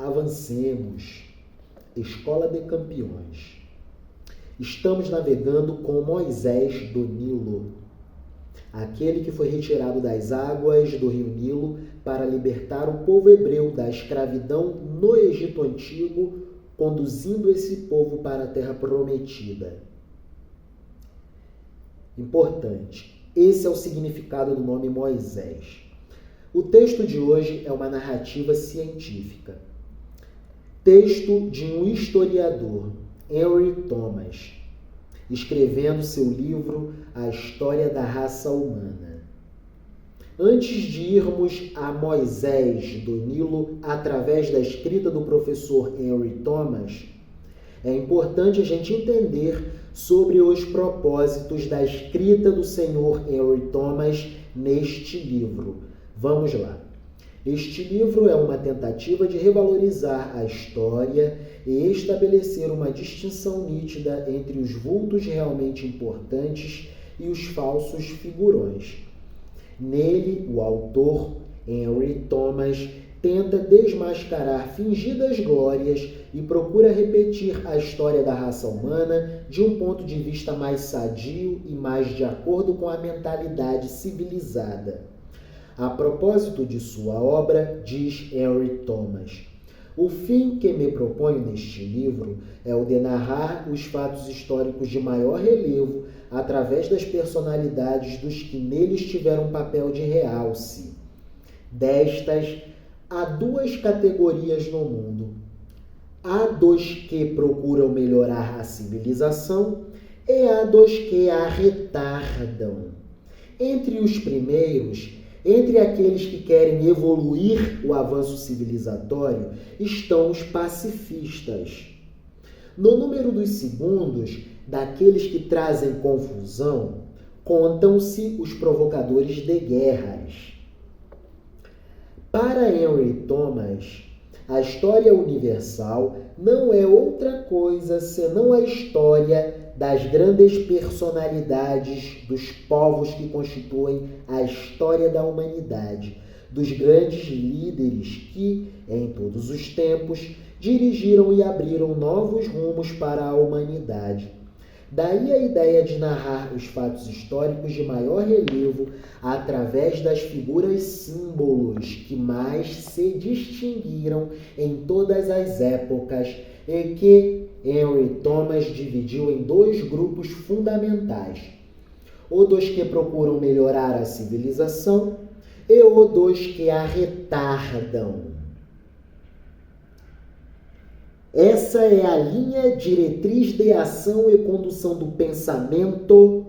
Avancemos. Escola de Campeões. Estamos navegando com Moisés do Nilo, aquele que foi retirado das águas do rio Nilo para libertar o povo hebreu da escravidão no Egito Antigo, conduzindo esse povo para a terra prometida. Importante, esse é o significado do nome Moisés. O texto de hoje é uma narrativa científica. Texto de um historiador, Henry Thomas, escrevendo seu livro A História da Raça Humana. Antes de irmos a Moisés do Nilo através da escrita do professor Henry Thomas, é importante a gente entender sobre os propósitos da escrita do senhor Henry Thomas neste livro. Vamos lá. Este livro é uma tentativa de revalorizar a história e estabelecer uma distinção nítida entre os vultos realmente importantes e os falsos figurões. Nele, o autor, Henry Thomas, tenta desmascarar fingidas glórias e procura repetir a história da raça humana de um ponto de vista mais sadio e mais de acordo com a mentalidade civilizada. A propósito de sua obra, diz Henry Thomas, o fim que me proponho neste livro é o de narrar os fatos históricos de maior relevo através das personalidades dos que neles tiveram papel de realce. Destas, há duas categorias no mundo. Há dos que procuram melhorar a civilização e há dos que a retardam. Entre os primeiros, entre aqueles que querem evoluir o avanço civilizatório, estão os pacifistas. No número dos segundos, daqueles que trazem confusão, contam-se os provocadores de guerras. Para Henry Thomas, a história universal não é outra coisa senão a história das grandes personalidades dos povos que constituem a história da humanidade, dos grandes líderes que, em todos os tempos, dirigiram e abriram novos rumos para a humanidade. Daí a ideia de narrar os fatos históricos de maior relevo através das figuras símbolos que mais se distinguiram em todas as épocas e que Henry Thomas dividiu em dois grupos fundamentais: o dos que procuram melhorar a civilização e o dos que a retardam. Essa é a linha diretriz de ação e condução do pensamento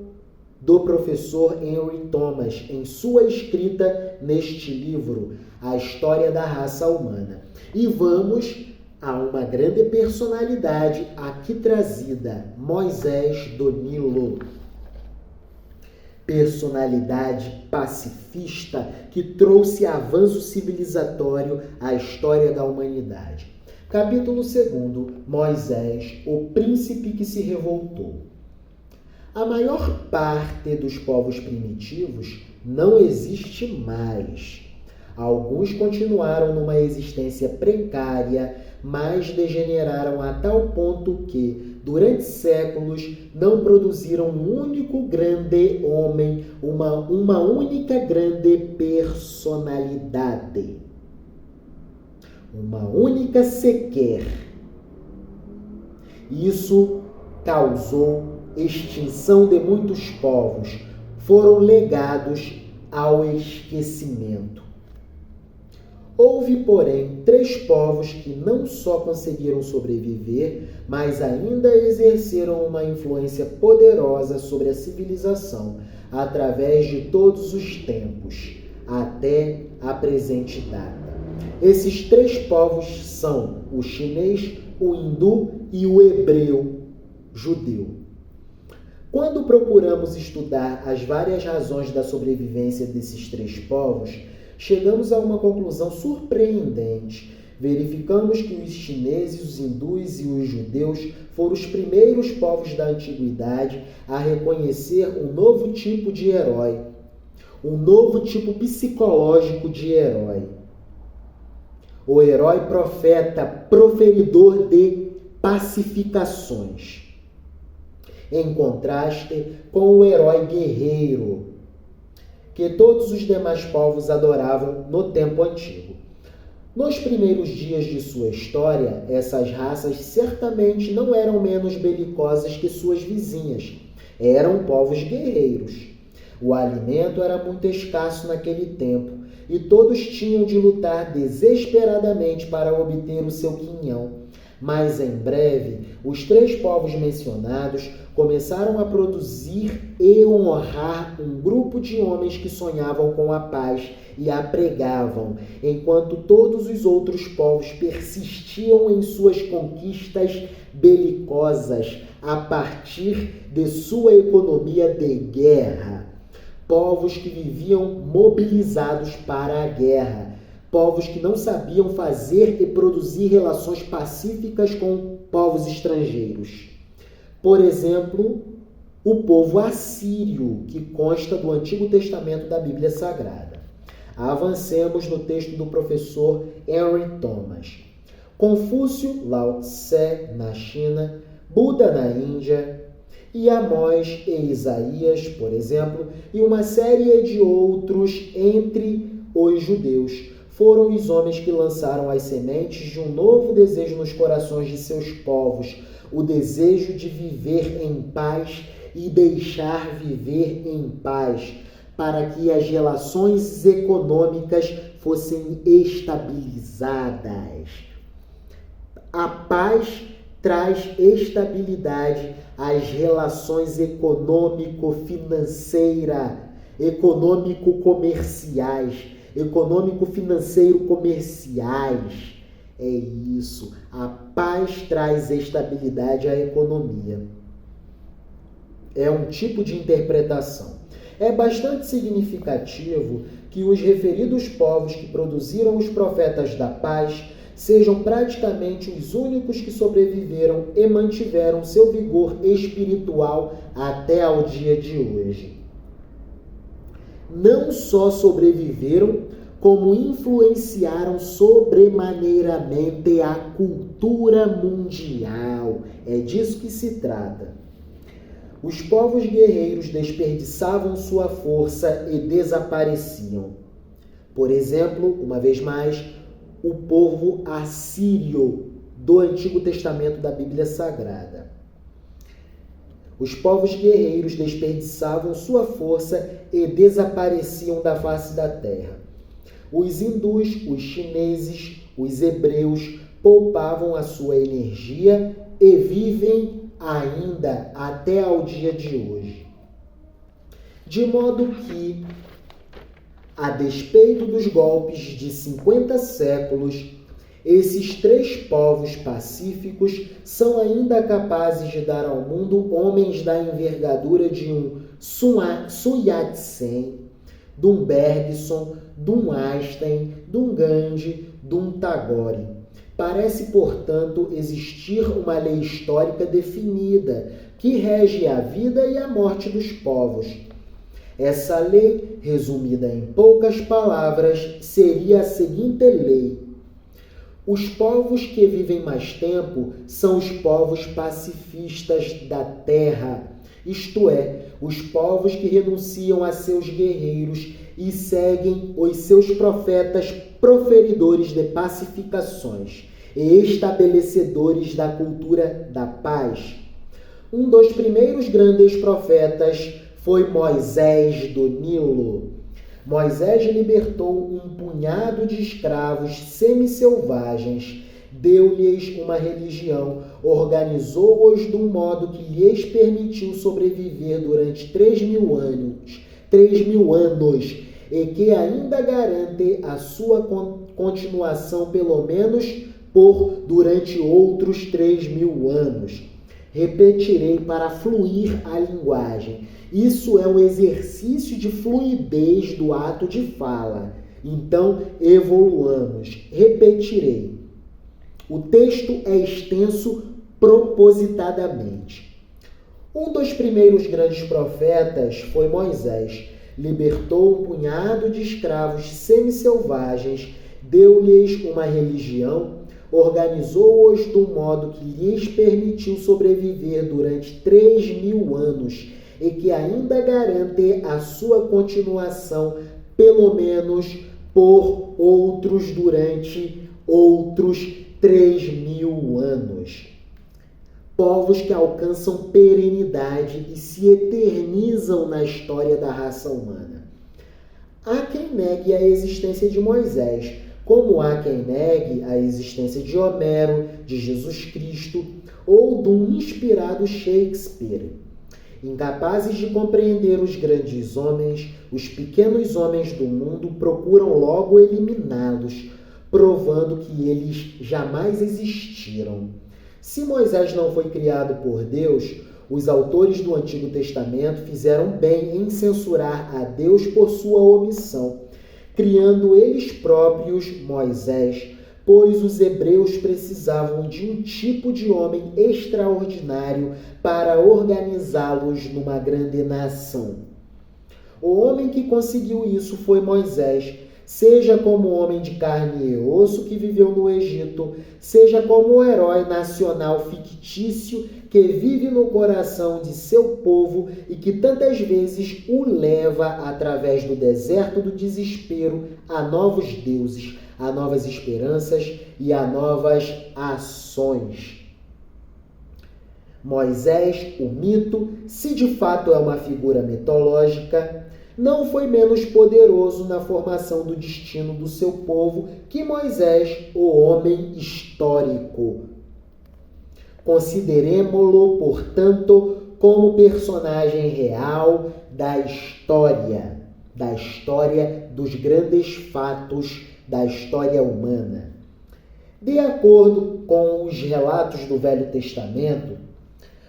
do professor Henry Thomas em sua escrita neste livro, A História da Raça Humana. E vamos a uma grande personalidade aqui trazida, Moisés do Nilo. Personalidade pacifista que trouxe avanço civilizatório à história da humanidade. Capítulo 2, Moisés, o príncipe que se revoltou. A maior parte dos povos primitivos não existe mais. Alguns continuaram numa existência precária, mas degeneraram a tal ponto que, durante séculos, não produziram um único grande homem, uma única grande personalidade. Uma única sequer. Isso causou extinção de muitos povos, foram legados ao esquecimento. Houve, porém, 3 povos que não só conseguiram sobreviver, mas ainda exerceram uma influência poderosa sobre a civilização, através de todos os tempos, até a presente data. Esses 3 povos são o chinês, o hindu e o hebreu judeu. Quando procuramos estudar as várias razões da sobrevivência desses 3 povos, chegamos a uma conclusão surpreendente. Verificamos que os chineses, os hindus e os judeus foram os primeiros povos da antiguidade a reconhecer um novo tipo de herói, um novo tipo psicológico de herói. o herói profeta proferidor de pacificações, em contraste com o herói guerreiro que todos os demais povos adoravam no tempo antigo. Nos primeiros dias de sua história, essas raças certamente não eram menos belicosas que suas vizinhas. Eram povos guerreiros. O alimento era muito escasso naquele tempo e todos tinham de lutar desesperadamente para obter o seu quinhão. Mas em breve, os 3 povos mencionados começaram a produzir e honrar um grupo de homens que sonhavam com a paz e a pregavam, enquanto todos os outros povos persistiam em suas conquistas belicosas a partir de sua economia de guerra. Povos que viviam mobilizados para a guerra. Povos que não sabiam fazer e produzir relações pacíficas com povos estrangeiros. Por exemplo, o povo assírio, que consta do Antigo Testamento da Bíblia Sagrada. Avancemos no texto do professor Henry Thomas. Confúcio, Lao Tse na China, Buda na Índia, e Amós e Isaías, por exemplo, e uma série de outros entre os judeus, foram os homens que lançaram as sementes de um novo desejo nos corações de seus povos, o desejo de viver em paz e deixar viver em paz, para que as relações econômicas fossem estabilizadas. A paz traz estabilidade às relações econômico-financeira, econômico-comerciais, econômico-financeiro-comerciais. É isso. A paz traz estabilidade à economia. É um tipo de interpretação. É bastante significativo que os referidos povos que produziram os profetas da paz sejam praticamente os únicos que sobreviveram e mantiveram seu vigor espiritual até ao dia de hoje. Não só sobreviveram, como influenciaram sobremaneiramente a cultura mundial. É disso que se trata. Os povos guerreiros desperdiçavam sua força e desapareciam. Por exemplo, uma vez mais, o povo assírio do Antigo Testamento da Bíblia Sagrada. Os povos guerreiros desperdiçavam sua força e desapareciam da face da terra. Os hindus, os chineses, os hebreus poupavam a sua energia e vivem ainda até ao dia de hoje. De modo que, a despeito dos golpes de 50 séculos, esses 3 povos pacíficos são ainda capazes de dar ao mundo homens da envergadura de um Sun Yat-sen, de um Bergson, de um Einstein, de um Gandhi, de um Tagore. Parece, portanto, existir uma lei histórica definida que rege a vida e a morte dos povos. Essa lei, resumida em poucas palavras, seria a seguinte lei: os povos que vivem mais tempo são os povos pacifistas da terra, isto é, os povos que renunciam a seus guerreiros e seguem os seus profetas proferidores de pacificações e estabelecedores da cultura da paz. Um dos primeiros grandes profetas foi Moisés do Nilo. Moisés libertou um punhado de escravos semi-selvagens, deu-lhes uma religião, organizou-os de um modo que lhes permitiu sobreviver durante 3.000 anos, e que ainda garante a sua continuação pelo menos durante outros 3.000 anos. Repetirei para fluir a linguagem. Isso é um exercício de fluidez do ato de fala. Então, evoluamos. Repetirei. O texto é extenso propositadamente. Um dos primeiros grandes profetas foi Moisés. Libertou um punhado de escravos semi-selvagens, deu-lhes uma religião, organizou-os de um modo que lhes permitiu sobreviver durante 3.000 anos e que ainda garante a sua continuação, pelo menos por durante outros 3.000 anos. Povos que alcançam perenidade e se eternizam na história da raça humana. Há quem negue a existência de Moisés, como há quem negue a existência de Homero, de Jesus Cristo ou de um inspirado Shakespeare. Incapazes de compreender os grandes homens, os pequenos homens do mundo procuram logo eliminá-los, provando que eles jamais existiram. Se Moisés não foi criado por Deus, os autores do Antigo Testamento fizeram bem em censurar a Deus por sua omissão, criando eles próprios Moisés, pois os hebreus precisavam de um tipo de homem extraordinário para organizá-los numa grande nação. O homem que conseguiu isso foi Moisés, seja como homem de carne e osso que viveu no Egito, seja como o herói nacional fictício que vive no coração de seu povo e que tantas vezes o leva através do deserto do desespero a novos deuses, a novas esperanças e a novas ações. Moisés, o mito, se de fato é uma figura mitológica, não foi menos poderoso na formação do destino do seu povo que Moisés, o homem histórico. Consideremo-lo, portanto, como personagem real da história dos grandes fatos da história humana. De acordo com os relatos do Velho Testamento,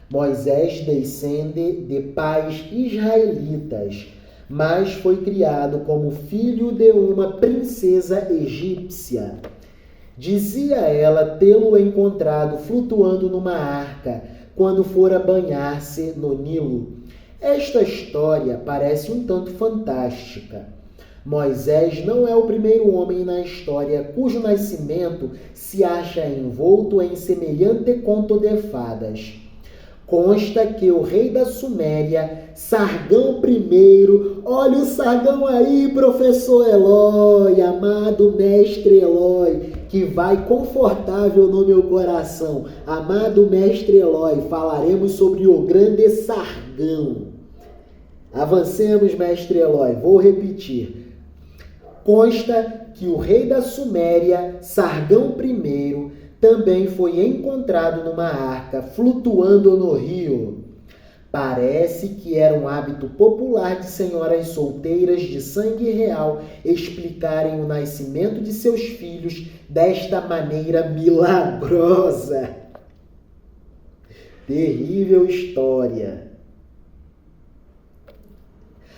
Moisés descende de pais israelitas, mas foi criado como filho de uma princesa egípcia. Dizia ela tê-lo encontrado flutuando numa arca quando fora banhar-se no Nilo. Esta história parece um tanto fantástica. Moisés não é o primeiro homem na história cujo nascimento se acha envolto em semelhante conto de fadas. Consta que o rei da Suméria, Sargão I, olha o Sargão aí, professor Eloy, amado mestre Eloy, que vai confortável no meu coração. Amado mestre Eloy, falaremos sobre o grande Sargão. Avancemos, mestre Eloy, vou repetir. Consta que o rei da Suméria, Sargão I, também foi encontrado numa arca, flutuando no rio. Parece que era um hábito popular de senhoras solteiras de sangue real explicarem o nascimento de seus filhos desta maneira milagrosa. Terrível história.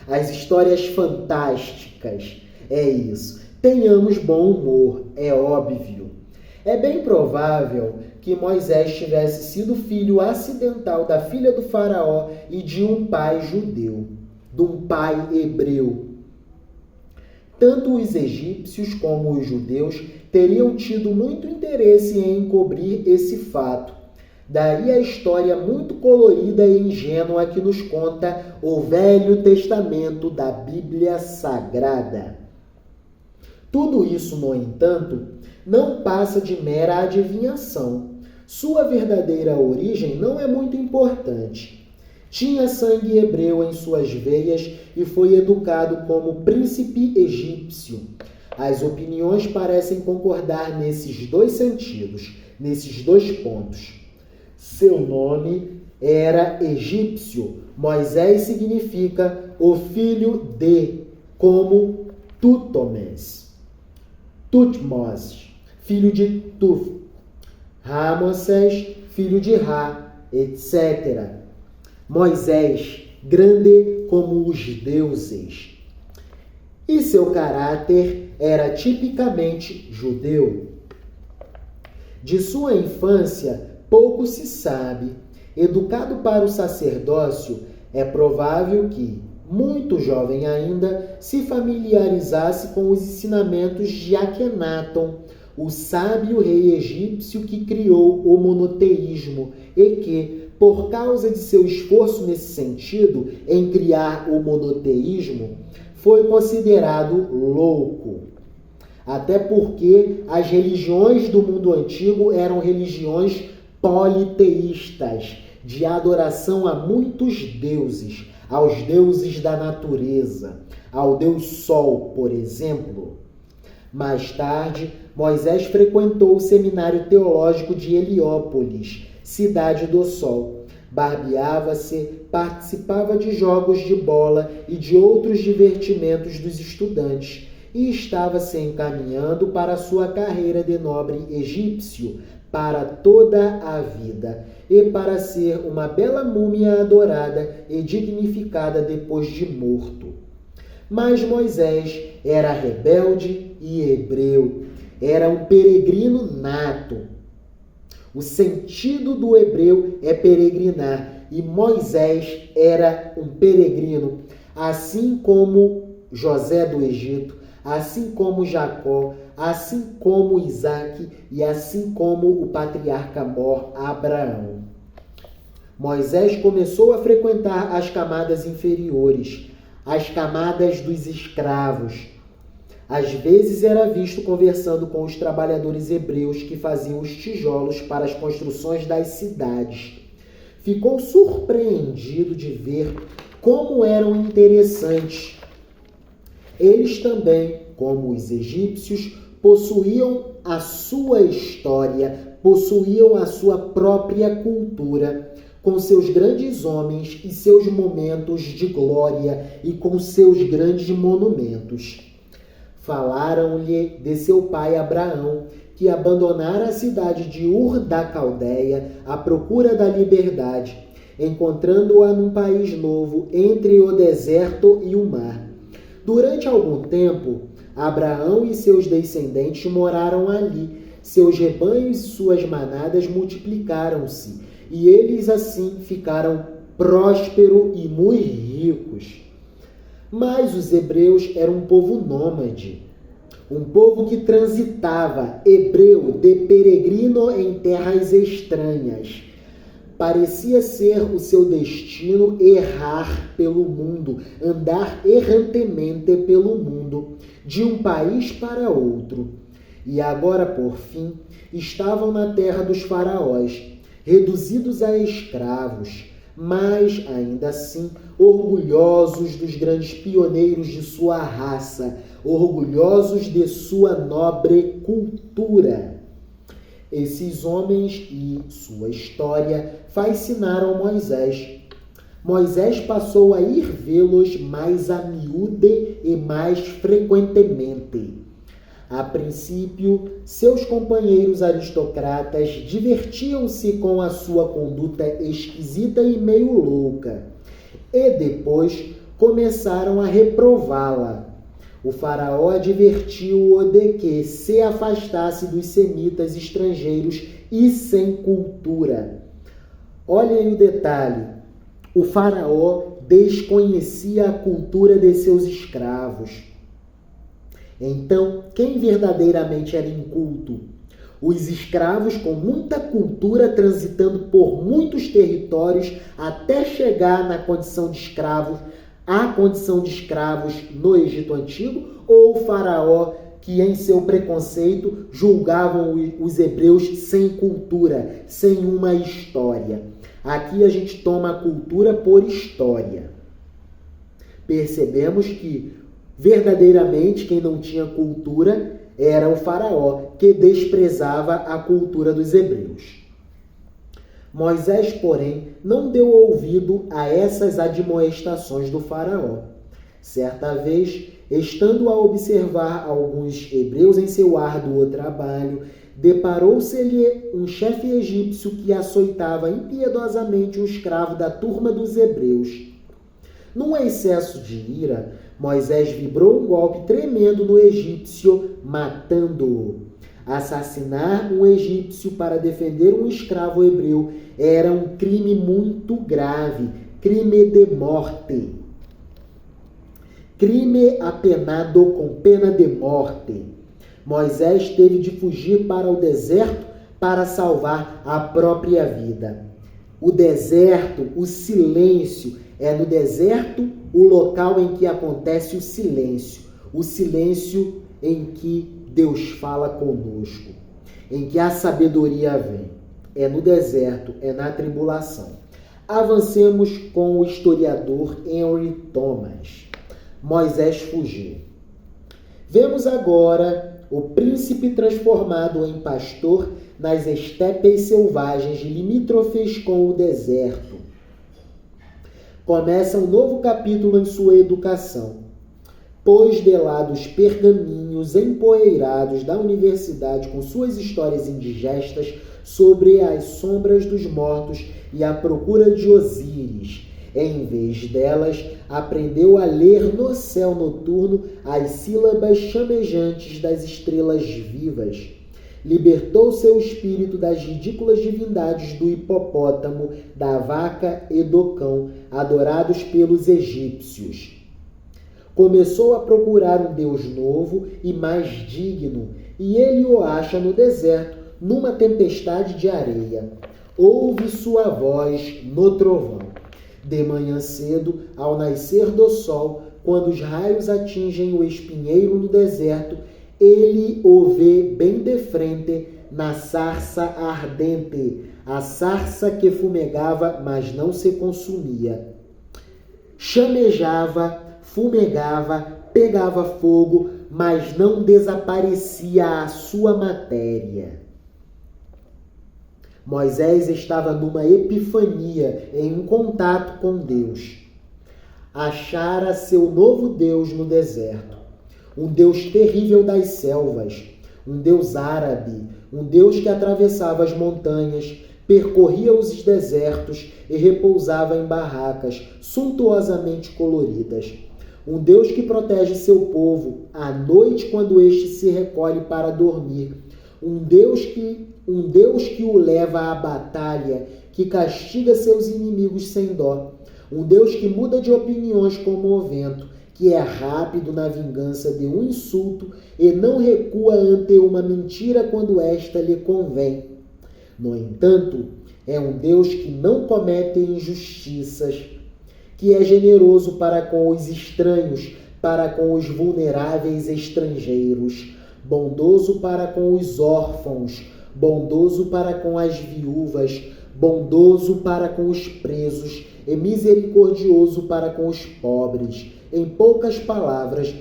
As histórias fantásticas, é isso. Tenhamos bom humor, é óbvio. É bem provável que Moisés tivesse sido filho acidental da filha do faraó e de um pai judeu, de um pai hebreu. Tanto os egípcios como os judeus teriam tido muito interesse em encobrir esse fato. Daí a história muito colorida e ingênua que nos conta o Velho Testamento da Bíblia Sagrada. Tudo isso, no entanto, não passa de mera adivinhação. Sua verdadeira origem não é muito importante. Tinha sangue hebreu em suas veias e foi educado como príncipe egípcio. As opiniões parecem concordar nesses dois sentidos, nesses dois pontos. Seu nome era egípcio. Moisés significa o filho de, como Tutmos, filho de Tuf, Ramsés, filho de Ra, etc. Moisés, grande como os deuses. E seu caráter era tipicamente judeu. De sua infância, pouco se sabe. Educado para o sacerdócio, é provável que, muito jovem ainda, se familiarizasse com os ensinamentos de Akhenaton, o sábio rei egípcio que criou o monoteísmo e que, por causa de seu esforço nesse sentido, em criar o monoteísmo, foi considerado louco. Até porque as religiões do mundo antigo eram religiões politeístas, de adoração a muitos deuses, aos deuses da natureza, ao deus Sol, por exemplo. Mais tarde, Moisés frequentou o seminário teológico de Heliópolis, cidade do Sol. Barbeava-se, participava de jogos de bola e de outros divertimentos dos estudantes e estava se encaminhando para sua carreira de nobre egípcio para toda a vida e para ser uma bela múmia adorada e dignificada depois de morto. Mas Moisés era rebelde e hebreu, era um peregrino nato. O sentido do hebreu é peregrinar, e Moisés era um peregrino, assim como José do Egito, assim como Jacó, assim como Isaac e assim como o patriarca mor Abraão. Moisés começou a frequentar as camadas inferiores, as camadas dos escravos. Às vezes era visto conversando com os trabalhadores hebreus que faziam os tijolos para as construções das cidades. Ficou surpreendido de ver como eram interessantes. Eles também, como os egípcios, possuíam a sua história, possuíam a sua própria cultura, com seus grandes homens e seus momentos de glória e com seus grandes monumentos. Falaram-lhe de seu pai Abraão, que abandonara a cidade de Ur da Caldeia à procura da liberdade, encontrando-a num país novo entre o deserto e o mar. Durante algum tempo, Abraão e seus descendentes moraram ali. Seus rebanhos e suas manadas multiplicaram-se, e eles assim ficaram prósperos e muito ricos. Mas os hebreus eram um povo nômade, um povo que transitava, hebreu, de peregrino em terras estranhas. Parecia ser o seu destino errar pelo mundo, andar errantemente pelo mundo, de um país para outro. E agora, por fim, estavam na terra dos faraós, reduzidos a escravos, mas, ainda assim, orgulhosos dos grandes pioneiros de sua raça, orgulhosos de sua nobre cultura. Esses homens e sua história fascinaram Moisés. Moisés passou a ir vê-los mais a miúde e mais frequentemente. A princípio, seus companheiros aristocratas divertiam-se com a sua conduta esquisita e meio louca, e depois começaram a reprová-la. O faraó advertiu-o de que se afastasse dos semitas estrangeiros e sem cultura. Olhem o detalhe: o faraó desconhecia a cultura de seus escravos. Então, quem verdadeiramente era inculto? Os escravos com muita cultura transitando por muitos territórios até chegar na condição de escravos, a condição de escravos no Egito Antigo, ou o faraó que em seu preconceito julgavam os hebreus sem cultura, sem uma história. Aqui a gente toma a cultura por história. Percebemos que verdadeiramente quem não tinha cultura era o faraó, que desprezava a cultura dos hebreus. Moisés, porém, não deu ouvido a essas admoestações do faraó. Certa vez, estando a observar alguns hebreus em seu árduo trabalho, deparou-se-lhe um chefe egípcio que açoitava impiedosamente um escravo da turma dos hebreus. Num excesso de ira, Moisés vibrou um golpe tremendo no egípcio, matando-o. Assassinar um egípcio para defender um escravo hebreu era um crime muito grave, crime de morte. crime apenado com pena de morte. Moisés teve de fugir para o deserto para salvar a própria vida. O deserto, o silêncio, é no deserto o local em que acontece o silêncio em que Deus fala conosco, em que a sabedoria vem. É no deserto, é na tribulação. Avancemos com o historiador Henry Thomas. Moisés fugiu. Vemos agora o príncipe transformado em pastor nas estepes selvagens limítrofes com o deserto. Começa um novo capítulo em sua educação. Pôs de lado os pergaminhos empoeirados da universidade com suas histórias indigestas sobre as sombras dos mortos e a procura de Osíris. Em vez delas, aprendeu a ler no céu noturno as sílabas chamejantes das estrelas vivas. Libertou seu espírito das ridículas divindades do hipopótamo, da vaca e do cão, adorados pelos egípcios. Começou a procurar um Deus novo e mais digno, e ele o acha no deserto, numa tempestade de areia. Ouve sua voz no trovão. De manhã cedo, ao nascer do sol, quando os raios atingem o espinheiro no deserto, ele o vê bem de frente na sarça ardente, a sarça que fumegava, mas não se consumia. Chamejava, fumegava, pegava fogo, mas não desaparecia a sua matéria. Moisés estava numa epifania, em um contato com Deus. Achara seu novo Deus no deserto. Um Deus terrível das selvas, um Deus árabe, um Deus que atravessava as montanhas, percorria os desertos e repousava em barracas suntuosamente coloridas. Um Deus que protege seu povo à noite quando este se recolhe para dormir. Um Deus que o leva à batalha, que castiga seus inimigos sem dó. Um Deus que muda de opiniões como o vento, que é rápido na vingança de um insulto e não recua ante uma mentira quando esta lhe convém. No entanto, é um Deus que não comete injustiças, que é generoso para com os estranhos, para com os vulneráveis estrangeiros, bondoso para com os órfãos, bondoso para com as viúvas, bondoso para com os presos e misericordioso para com os pobres. Em poucas palavras,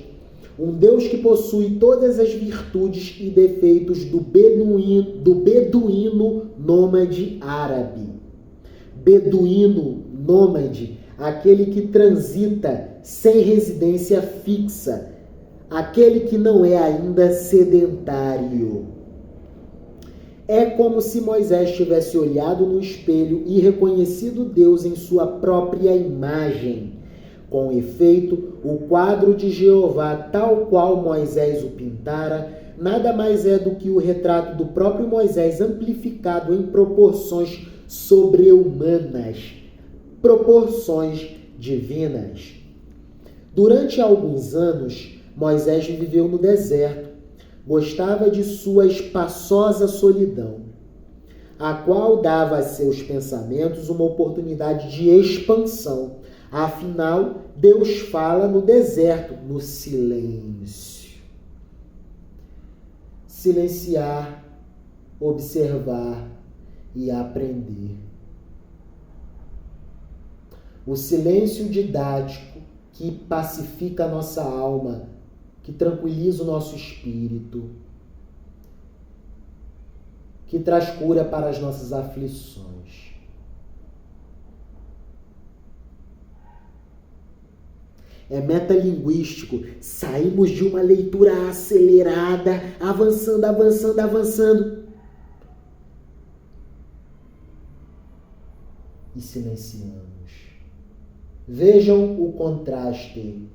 um Deus que possui todas as virtudes e defeitos do beduíno nômade árabe. Beduíno nômade, aquele que transita sem residência fixa, aquele que não é ainda sedentário. É como se Moisés tivesse olhado no espelho e reconhecido Deus em sua própria imagem. Com efeito, o quadro de Jeová, tal qual Moisés o pintara, nada mais é do que o retrato do próprio Moisés amplificado em proporções sobre-humanas, proporções divinas. Durante alguns anos, Moisés viveu no deserto. Gostava de sua espaçosa solidão, a qual dava a seus pensamentos uma oportunidade de expansão. Afinal, Deus fala no deserto, no silêncio. Silenciar, observar e aprender. O silêncio didático que pacifica a nossa alma, que tranquiliza o nosso espírito, que traz cura para as nossas aflições. É metalinguístico. Saímos de uma leitura acelerada, avançando, e silenciamos. Vejam o contraste.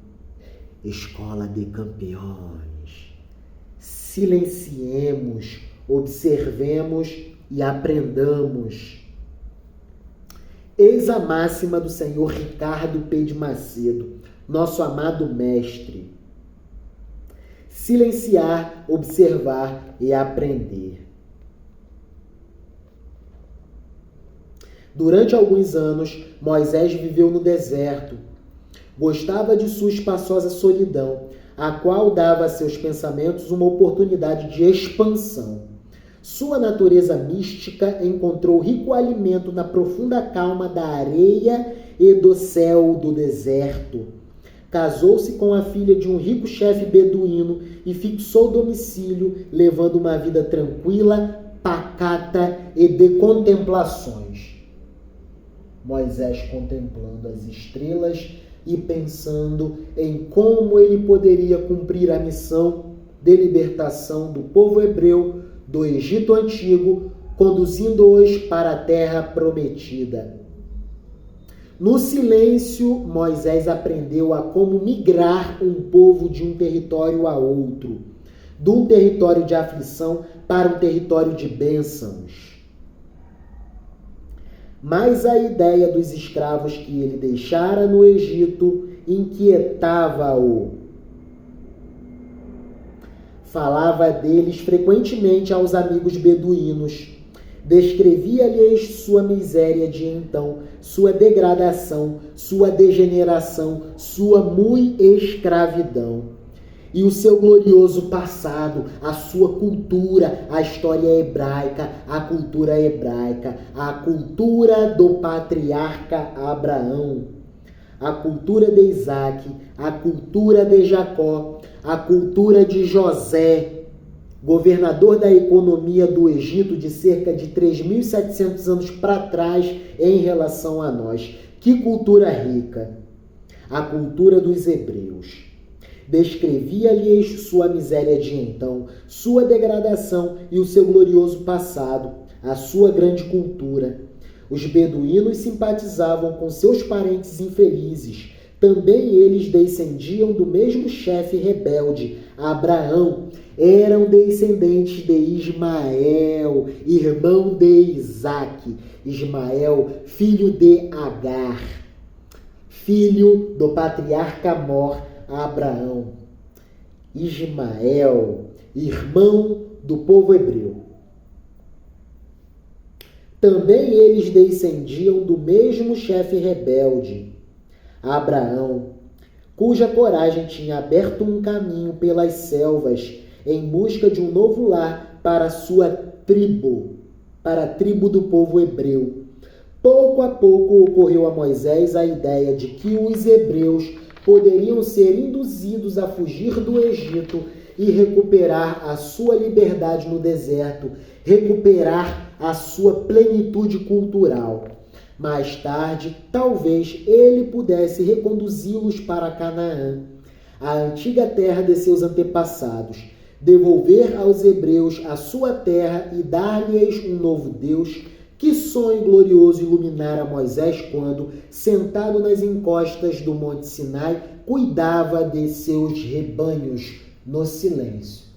Escola de campeões. Silenciemos, observemos e aprendamos. Eis a máxima do senhor Ricardo P. de Macedo. nosso amado Mestre. Silenciar, observar e aprender. Durante alguns anos, Moisés viveu no deserto. Gostava de sua espaçosa solidão, a qual dava a seus pensamentos uma oportunidade de expansão. Sua natureza mística encontrou rico alimento na profunda calma da areia e do céu do deserto. Casou-se com a filha de um rico chefe beduíno e fixou domicílio, levando uma vida tranquila, pacata e de contemplações. Moisés contemplando as estrelas e pensando em como ele poderia cumprir a missão de libertação do povo hebreu do Egito Antigo, conduzindo-os para a terra prometida. No silêncio, Moisés aprendeu a como migrar um povo de um território a outro, de um território de aflição para um território de bênçãos. Mas a ideia dos escravos que ele deixara no Egito inquietava-o. Falava deles frequentemente aos amigos beduínos. Descrevia-lhes sua miséria de então, sua degradação, sua degeneração, sua muito escravidão. E o seu glorioso passado, a sua cultura, a história hebraica, a cultura do patriarca Abraão, a cultura de Isaac, a cultura de Jacó, a cultura de José, governador da economia do Egito de cerca de 3.700 anos para trás em relação a nós. Que cultura rica! A cultura dos hebreus. Descrevia-lhes sua miséria de então, sua degradação e o seu glorioso passado, a sua grande cultura. Os beduínos simpatizavam com seus parentes infelizes. Também eles descendiam do mesmo chefe rebelde, Abraão. Eram descendentes de Ismael, irmão de Isaque. Ismael, filho de Agar, filho do patriarca Mor, Abraão. Ismael, irmão do povo hebreu. Também eles descendiam do mesmo chefe rebelde, Abraão, cuja coragem tinha aberto um caminho pelas selvas em busca de um novo lar para a sua tribo, para a tribo do povo hebreu. Pouco a pouco ocorreu a Moisés a ideia de que os hebreus poderiam ser induzidos a fugir do Egito e recuperar a sua liberdade no deserto, recuperar a sua plenitude cultural. Mais tarde, talvez ele pudesse reconduzi-los para Canaã, a antiga terra de seus antepassados, devolver aos hebreus a sua terra e dar-lhes um novo Deus. Que sonho glorioso iluminara Moisés quando, sentado nas encostas do Monte Sinai, cuidava de seus rebanhos no silêncio.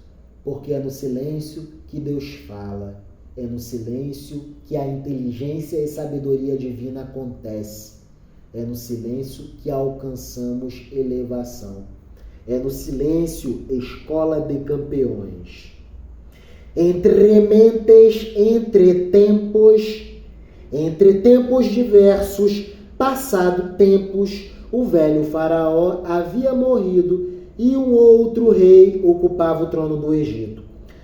Porque é no silêncio que Deus fala. É no silêncio que a inteligência e sabedoria divina acontece. É no silêncio que alcançamos elevação. É no silêncio, escola de campeões. Entre mentes, entre tempos diversos, passado tempos, o velho faraó havia morrido e um outro rei ocupava o trono do Egito.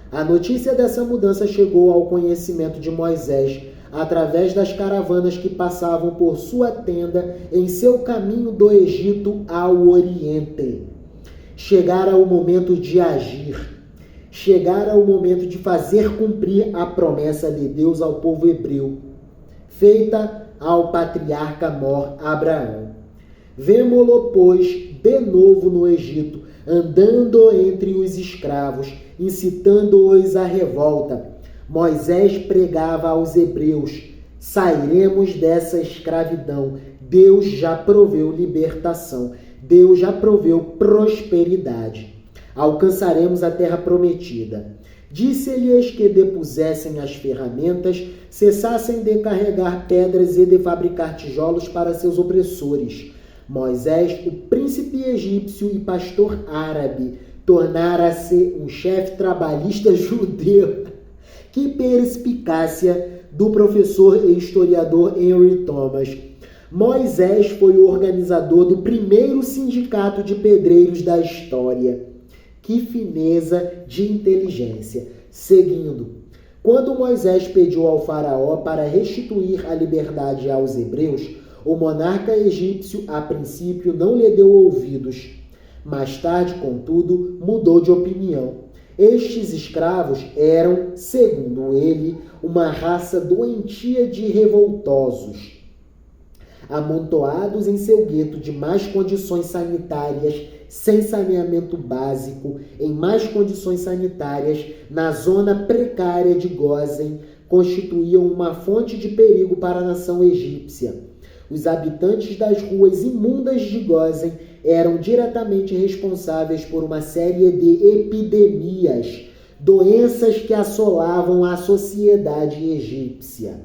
A notícia dessa mudança chegou ao conhecimento de Moisés através das caravanas que passavam por sua tenda em seu caminho do Egito ao Oriente. Chegara o momento de agir. Chegara o momento de fazer cumprir a promessa de Deus ao povo hebreu, feita ao patriarca Mor Abraão. Vemo-lo, pois, de novo no Egito, andando entre os escravos, incitando-os à revolta. Moisés pregava aos hebreus: sairemos dessa escravidão. Deus já proveu libertação. Deus já proveu prosperidade. Alcançaremos a terra prometida. Disse-lhes que depusessem as ferramentas, cessassem de carregar pedras e de fabricar tijolos para seus opressores. Moisés, o príncipe egípcio e pastor árabe, tornara-se um chefe trabalhista judeu. Que perspicácia do professor e historiador Henry Thomas. Moisés foi o organizador do primeiro sindicato de pedreiros da história. Que fineza de inteligência. Seguindo, quando Moisés pediu ao faraó para restituir a liberdade aos hebreus, o monarca egípcio, a princípio, não lhe deu ouvidos. Mais tarde, contudo, mudou de opinião. Estes escravos eram, segundo ele, uma raça doentia de revoltosos, amontoados em seu gueto de más condições sanitárias, sem saneamento básico, em más condições sanitárias, na zona precária de Gósen, constituíam uma fonte de perigo para a nação egípcia. Os habitantes das ruas imundas de Gósen eram diretamente responsáveis por uma série de epidemias, doenças que assolavam a sociedade egípcia.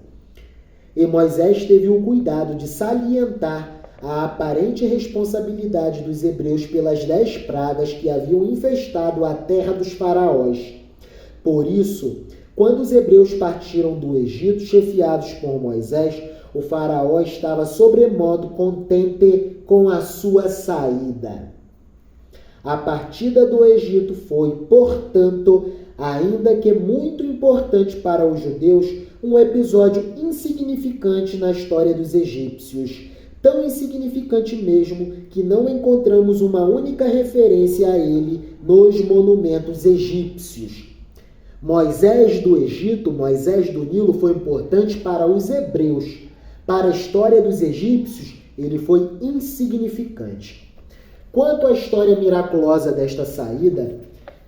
E Moisés teve o cuidado de salientar a aparente responsabilidade dos hebreus pelas 10 pragas que haviam infestado a terra dos faraós. Por isso, quando os hebreus partiram do Egito, chefiados por Moisés, o faraó estava sobremodo contente com a sua saída. A partida do Egito foi, portanto, ainda que muito importante para os judeus, um episódio insignificante na história dos egípcios. Tão insignificante mesmo que não encontramos uma única referência a ele nos monumentos egípcios. Moisés do Egito, Moisés do Nilo, foi importante para os hebreus. Para a história dos egípcios, ele foi insignificante. Quanto à história miraculosa desta saída,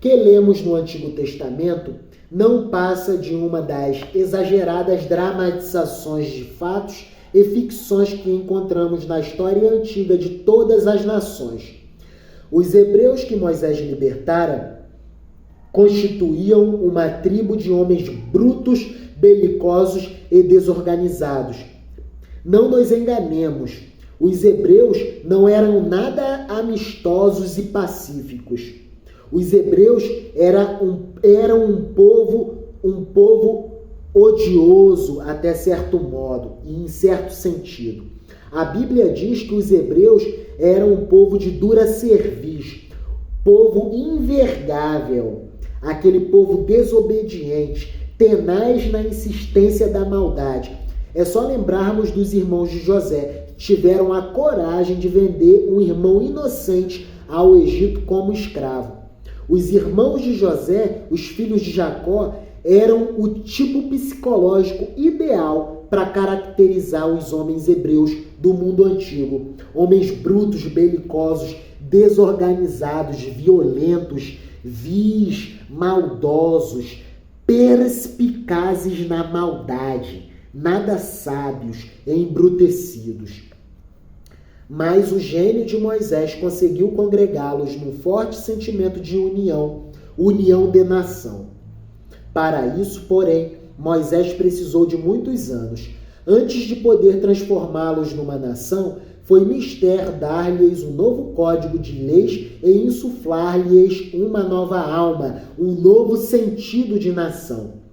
que lemos no Antigo Testamento, não passa de uma das exageradas dramatizações de fatos e ficções que encontramos na história antiga de todas as nações. Os hebreus que Moisés libertara constituíam uma tribo de homens brutos, belicosos e desorganizados. Não nos enganemos, os hebreus não eram nada amistosos e pacíficos. Os hebreus eram um povo odioso até certo modo e em certo sentido. A Bíblia diz que os hebreus eram um povo de dura cerviz, povo invergável, aquele povo desobediente, tenaz na insistência da maldade. É só lembrarmos dos irmãos de José, que tiveram a coragem de vender um irmão inocente ao Egito como escravo. Os irmãos de José, os filhos de Jacó, eram o tipo psicológico ideal para caracterizar os homens hebreus do mundo antigo. Homens brutos, belicosos, desorganizados, violentos, vis, maldosos, perspicazes na maldade, nada sábios e embrutecidos. Mas o gênio de Moisés conseguiu congregá-los num forte sentimento de união de nação. Para isso, porém, Moisés precisou de muitos anos. Antes de poder transformá-los numa nação, foi mister dar-lhes um novo código de leis e insuflar-lhes uma nova alma, um novo sentido de nação.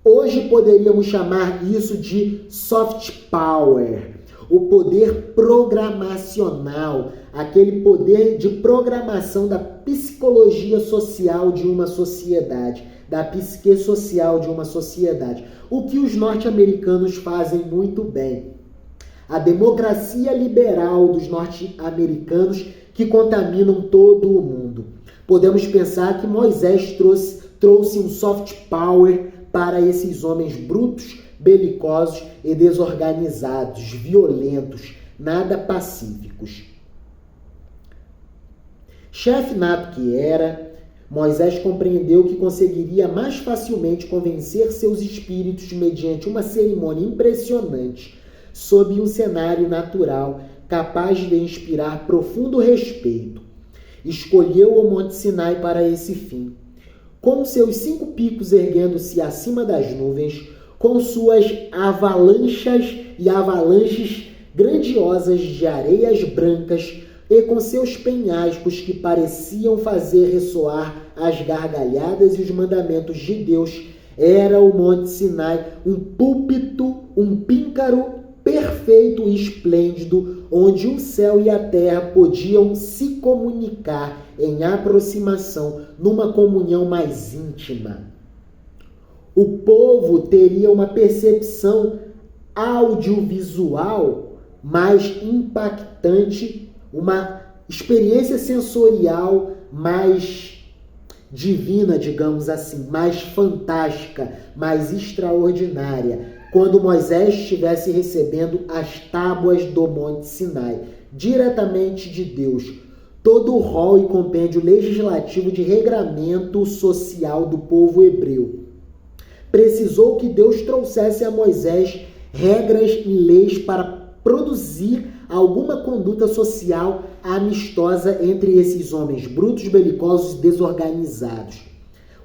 Hoje poderíamos chamar isso de soft power, o poder programacional, aquele poder de programação da psicologia social de uma sociedade, da psique social de uma sociedade. O que os norte-americanos fazem muito bem. A democracia liberal dos norte-americanos que contaminam todo o mundo. Podemos pensar que Moisés trouxe um soft power para esses homens brutos, belicosos e desorganizados, violentos, nada pacíficos. Chefe nato que era, Moisés compreendeu que conseguiria mais facilmente convencer seus espíritos mediante uma cerimônia impressionante, sob um cenário natural capaz de inspirar profundo respeito. Escolheu o Monte Sinai para esse fim. Com seus 5 picos erguendo-se acima das nuvens, com suas avalanches grandiosas de areias brancas e com seus penhascos que pareciam fazer ressoar as gargalhadas e os mandamentos de Deus, era o Monte Sinai um púlpito, um píncaro perfeito e esplêndido, onde o céu e a terra podiam se comunicar em aproximação, numa comunhão mais íntima. O povo teria uma percepção audiovisual mais impactante, uma experiência sensorial mais divina, digamos assim, mais fantástica, mais extraordinária, quando Moisés estivesse recebendo as tábuas do Monte Sinai, diretamente de Deus, todo o rol e compêndio legislativo de regramento social do povo hebreu. Precisou que Deus trouxesse a Moisés regras e leis para produzir alguma conduta social amistosa entre esses homens brutos, belicosos e desorganizados.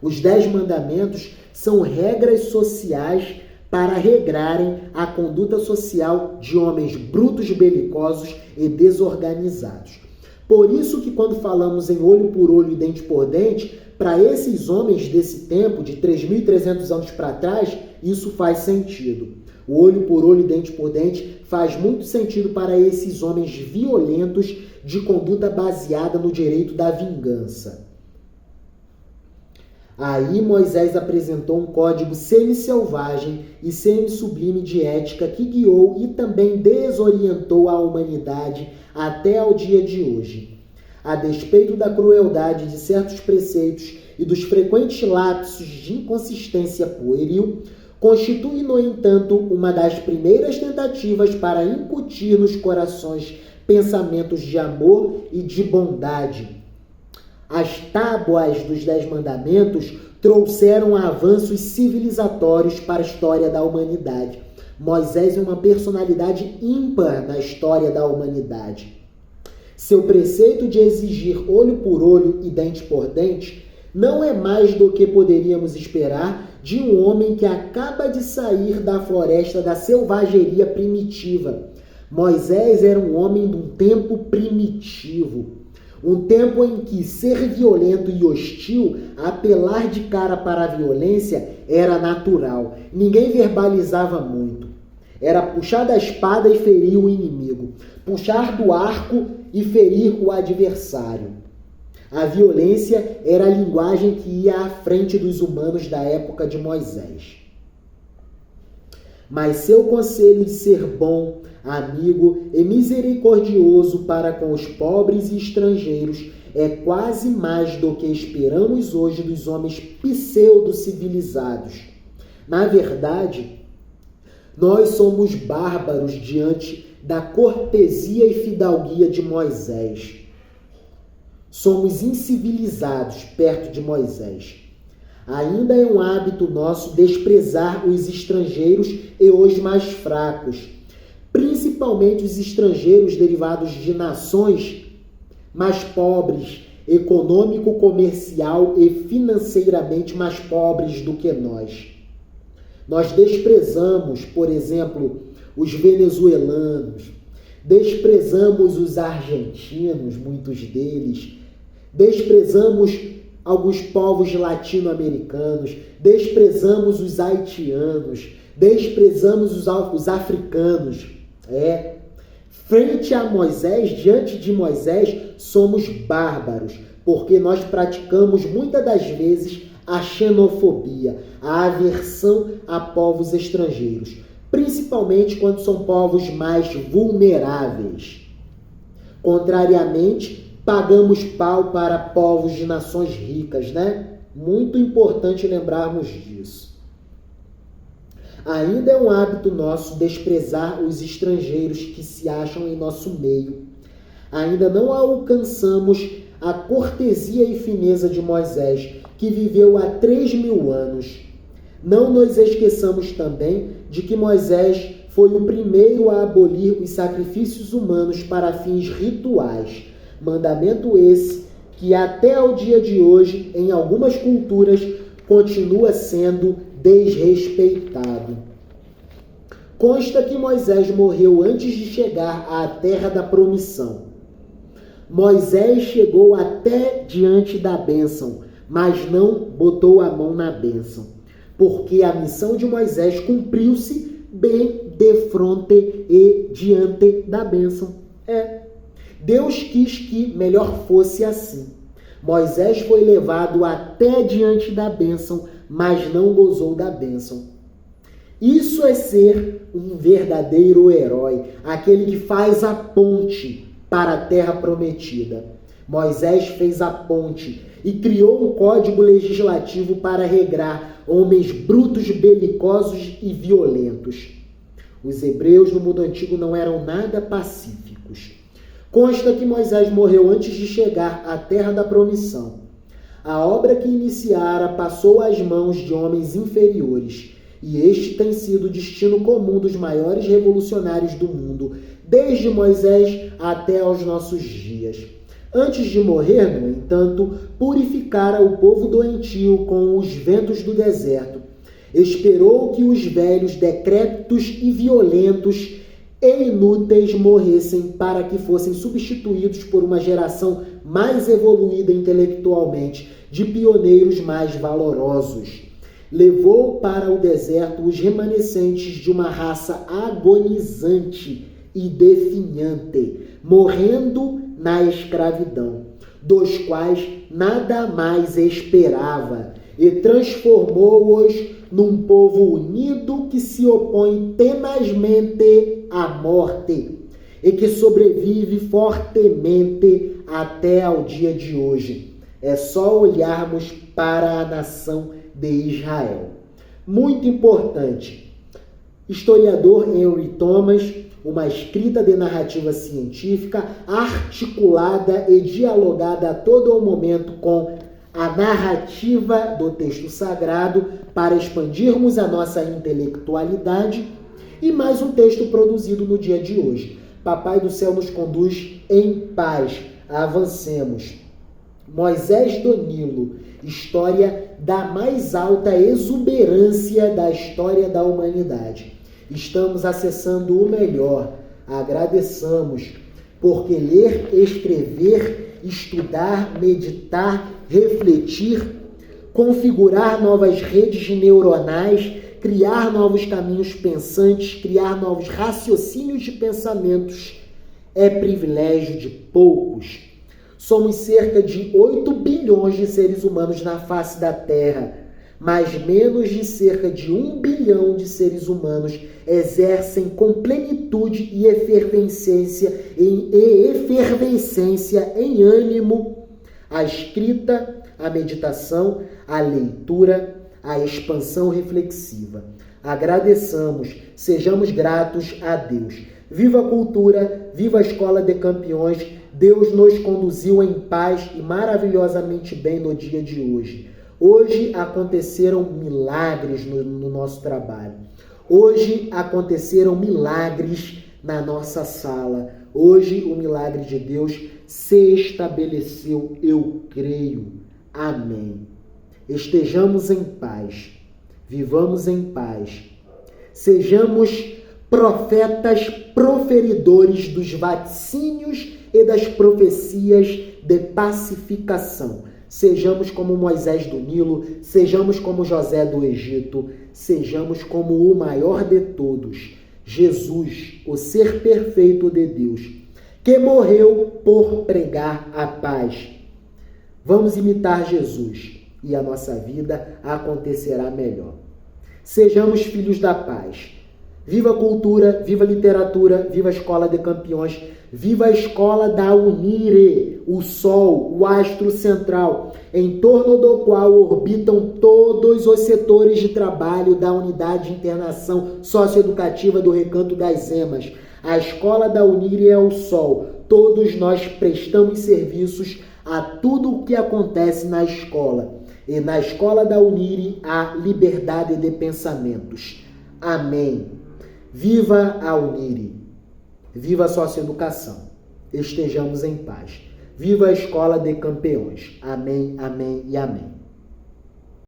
Os 10 mandamentos são regras sociais para regrarem a conduta social de homens brutos, belicosos e desorganizados. Por isso que quando falamos em olho por olho e dente por dente, para esses homens desse tempo, de 3.300 anos para trás, isso faz sentido. O olho por olho e dente por dente faz muito sentido para esses homens violentos de conduta baseada no direito da vingança. Aí Moisés apresentou um código semi-selvagem e semi-sublime de ética que guiou e também desorientou a humanidade até ao dia de hoje. A despeito da crueldade de certos preceitos e dos frequentes lapsos de inconsistência pueril, constitui, no entanto, uma das primeiras tentativas para incutir nos corações pensamentos de amor e de bondade. As tábuas dos 10 mandamentos trouxeram avanços civilizatórios para a história da humanidade. Moisés é uma personalidade ímpar na história da humanidade. Seu preceito de exigir olho por olho e dente por dente não é mais do que poderíamos esperar de um homem que acaba de sair da floresta da selvageria primitiva. Moisés era um homem de um tempo primitivo. Um tempo em que ser violento e hostil, apelar de cara para a violência, era natural. Ninguém verbalizava muito. Era puxar da espada e ferir o inimigo. Puxar do arco e ferir o adversário. A violência era a linguagem que ia à frente dos humanos da época de Moisés. Mas seu conselho de ser bom, amigo e misericordioso para com os pobres e estrangeiros é quase mais do que esperamos hoje dos homens pseudo-civilizados. Na verdade, nós somos bárbaros diante da cortesia e fidalguia de Moisés. Somos incivilizados perto de Moisés. Ainda é um hábito nosso desprezar os estrangeiros e os mais fracos, principalmente os estrangeiros derivados de nações mais pobres, econômico, comercial e financeiramente mais pobres do que nós. Nós desprezamos, por exemplo, os venezuelanos, desprezamos os argentinos, muitos deles, desprezamos alguns povos latino-americanos, desprezamos os haitianos, desprezamos os africanos. Frente a Moisés, diante de Moisés, somos bárbaros, porque nós praticamos muitas das vezes a xenofobia, a aversão a povos estrangeiros, principalmente quando são povos mais vulneráveis. Contrariamente, pagamos pau para povos de nações ricas, né? Muito importante lembrarmos disso. Ainda é um hábito nosso desprezar os estrangeiros que se acham em nosso meio. Ainda não alcançamos a cortesia e fineza de Moisés, que viveu há 3.000 anos. Não nos esqueçamos também de que Moisés foi o primeiro a abolir os sacrifícios humanos para fins rituais. Mandamento esse que até ao dia de hoje, em algumas culturas, continua sendo desrespeitado. Consta que Moisés morreu antes de chegar à terra da promissão. Moisés chegou até diante da bênção, mas não botou a mão na bênção, porque a missão de Moisés cumpriu-se bem de fronte e diante da bênção. Deus quis que melhor fosse assim. Moisés foi levado até diante da bênção, mas não gozou da bênção. Isso é ser um verdadeiro herói, aquele que faz a ponte para a terra prometida. Moisés fez a ponte e criou um código legislativo para regrar homens brutos, belicosos e violentos. Os hebreus no mundo antigo não eram nada pacíficos. Consta que Moisés morreu antes de chegar à terra da promissão. A obra que iniciara passou às mãos de homens inferiores, e este tem sido o destino comum dos maiores revolucionários do mundo, desde Moisés até aos nossos dias. Antes de morrer, no entanto, purificara o povo doentio com os ventos do deserto. Esperou que os velhos, decrépitos e violentos e inúteis morressem para que fossem substituídos por uma geração mais evoluída intelectualmente, de pioneiros mais valorosos. Levou para o deserto os remanescentes de uma raça agonizante e definhante, morrendo na escravidão, dos quais nada mais esperava, e transformou-os num povo unido que se opõe tenazmente à morte e que sobrevive fortemente até ao dia de hoje. É só olharmos para a nação de Israel. Muito importante. Historiador Henry Thomas, uma escrita de narrativa científica articulada e dialogada a todo momento com a narrativa do texto sagrado para expandirmos a nossa intelectualidade, e mais um texto produzido no dia de hoje. Papai do céu nos conduz em paz. Avancemos. Moisés do Nilo, história da mais alta exuberância da história da humanidade. Estamos acessando o melhor. Agradeçamos, porque ler, escrever, estudar, meditar, refletir, configurar novas redes neuronais, criar novos caminhos pensantes, criar novos raciocínios de pensamentos é privilégio de poucos. Somos cerca de 8 bilhões de seres humanos na face da Terra, mas menos de cerca de 1 bilhão de seres humanos exercem com plenitude e efervescência em ânimo a escrita, a meditação, a leitura, a expansão reflexiva. Agradeçamos, sejamos gratos a Deus. Viva a cultura, viva a Escola de Campeões. Deus nos conduziu em paz e maravilhosamente bem no dia de hoje. Hoje aconteceram milagres no nosso trabalho. Hoje aconteceram milagres na nossa sala. Hoje o milagre de Deus se estabeleceu, eu creio. Amém. Estejamos em paz. Vivamos em paz. Sejamos profetas proferidores dos vaticínios e das profecias de pacificação. Sejamos como Moisés do Nilo, sejamos como José do Egito, sejamos como o maior de todos, Jesus, o ser perfeito de Deus, que morreu por pregar a paz. Vamos imitar Jesus e a nossa vida acontecerá melhor. Sejamos filhos da paz. Viva a cultura, viva a literatura, viva a Escola de Campeões, viva a Escola da Unire, o Sol, o astro central, em torno do qual orbitam todos os setores de trabalho da Unidade de Internação Socioeducativa do Recanto das Emas. A Escola da Unire é o Sol. Todos nós prestamos serviços a tudo o que acontece na escola. E na Escola da Unire há liberdade de pensamentos. Amém. Viva a Unire, viva a socioeducação, estejamos em paz. Viva a Escola de Campeões. Amém, amém e amém.